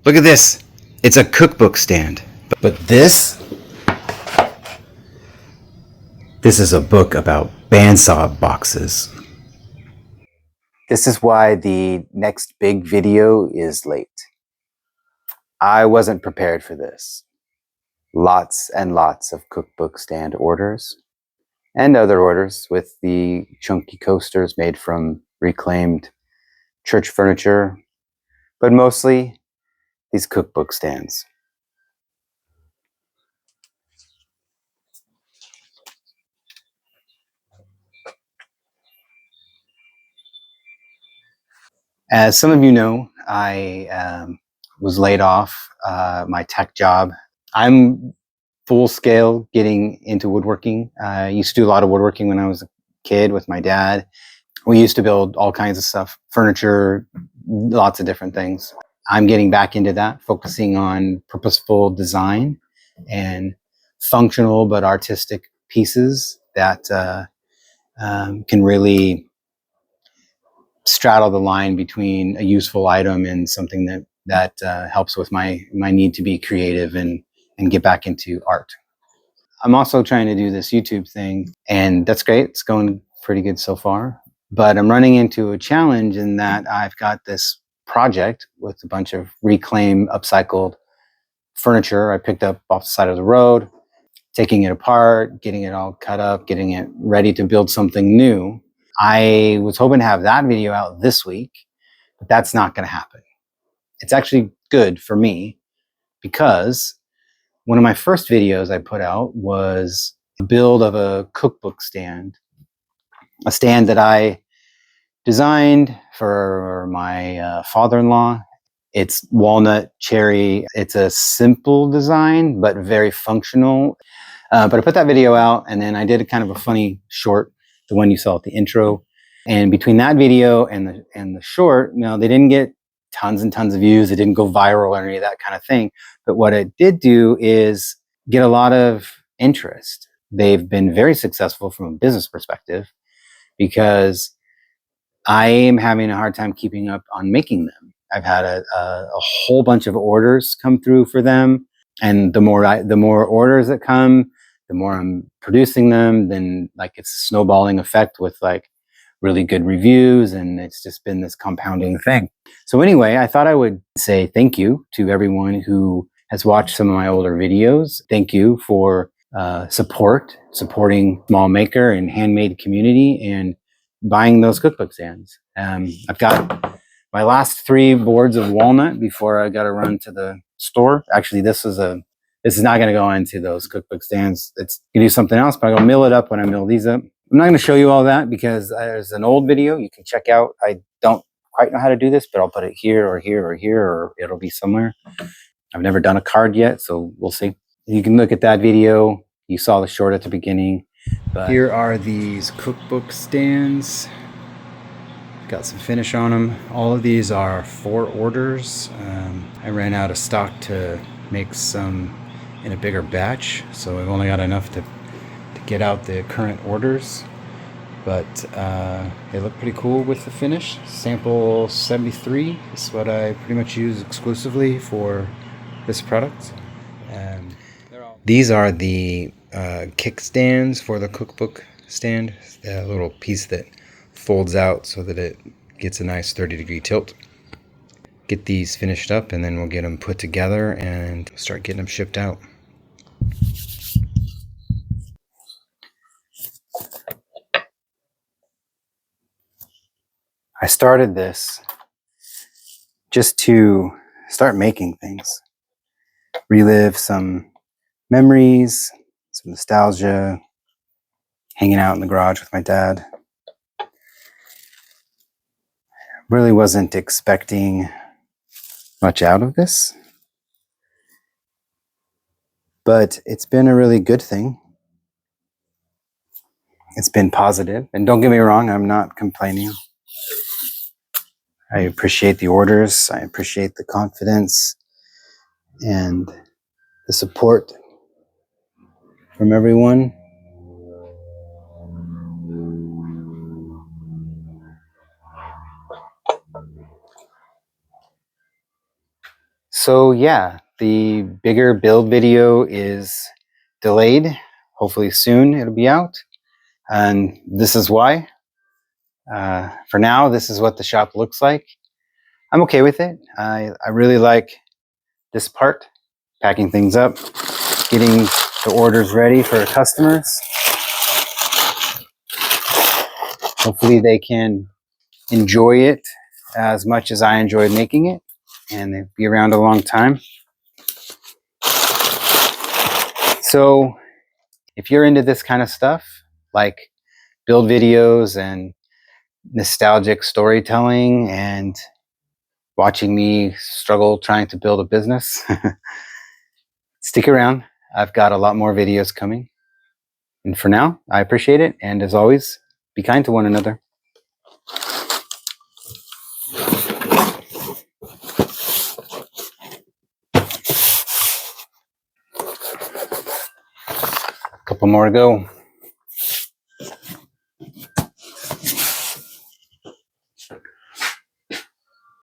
Look at this. It's a cookbook stand. But this is a book about bandsaw boxes. This is why the next big video is late. I wasn't prepared for this. Lots and lots of cookbook stand orders and other orders with the chunky coasters made from reclaimed church furniture, but mostly these cookbook stands. As some of you know, I was laid off my tech job. I'm full scale getting into woodworking. I used to do a lot of woodworking when I was a kid with my dad. We used to build all kinds of stuff, furniture, lots of different things. I'm getting back into that, focusing on purposeful design and functional but artistic pieces that can really straddle the line between a useful item and something that helps with my need to be creative and get back into art. I'm also trying to do this YouTube thing, and that's great. It's going pretty good so far. But I'm running into a challenge in that I've got this project with a bunch of reclaimed, upcycled furniture I picked up off the side of the road, taking it apart, getting it all cut up, getting it ready to build something new. I was hoping to have that video out this week, but that's not going to happen. It's actually good for me because one of my first videos I put out was a build of a cookbook stand, a stand that I designed for my father-in-law. It's walnut cherry. It's a simple design, but very functional. But I put that video out, and then I did a kind of a funny short, the one you saw at the intro. And between that video and the short, they didn't get tons and tons of views. It didn't go viral or any of that kind of thing. But what it did do is get a lot of interest. They've been very successful from a business perspective because I am having a hard time keeping up on making them. I've had a whole bunch of orders come through for them, and the more orders that come, the more I'm producing them. Then like it's a snowballing effect with like really good reviews, and it's just been this compounding thing. So anyway, I thought I would say thank you to everyone who has watched some of my older videos. Thank you for supporting small maker and handmade community and buying those cookbook stands. I've got my last 3 boards of walnut before I got to run to the store. Actually, this is not going to go into those cookbook stands. It's going to do something else, but I'm going to mill it up when I mill these up. I'm not going to show you all that because there's an old video you can check out. I don't quite know how to do this, but I'll put it here or here or here, or it'll be somewhere. I've never done a card yet, so we'll see. You can look at that video. You saw the short at the beginning. But here are these cookbook stands. Got some finish on them. All of these are 4 orders. I ran out of stock to make some in a bigger batch, so I've only got enough to get out the current orders. But they look pretty cool with the finish. Sample 73 is what I pretty much use exclusively for this product. These are the kickstands for the cookbook stand. A little piece that folds out so that it gets a nice 30-degree tilt. Get these finished up, and then we'll get them put together and start getting them shipped out. I started this just to start making things, relive some memories, some nostalgia, hanging out in the garage with my dad. Really wasn't expecting much out of this, but it's been a really good thing. It's been positive, and don't get me wrong, I'm not complaining. I appreciate the orders, I appreciate the confidence and the support from everyone. So yeah, the bigger build video is delayed. Hopefully soon it'll be out. And this is why. For now, this is what the shop looks like. I'm okay with it. I really like this part, packing things up, getting the orders ready for customers. Hopefully they can enjoy it as much as I enjoyed making it, and they'll be around a long time. So if you're into this kind of stuff, like build videos and nostalgic storytelling and watching me struggle trying to build a business, stick around. I've got a lot more videos coming. And for now, I appreciate it. And as always, be kind to one another. A couple more to go.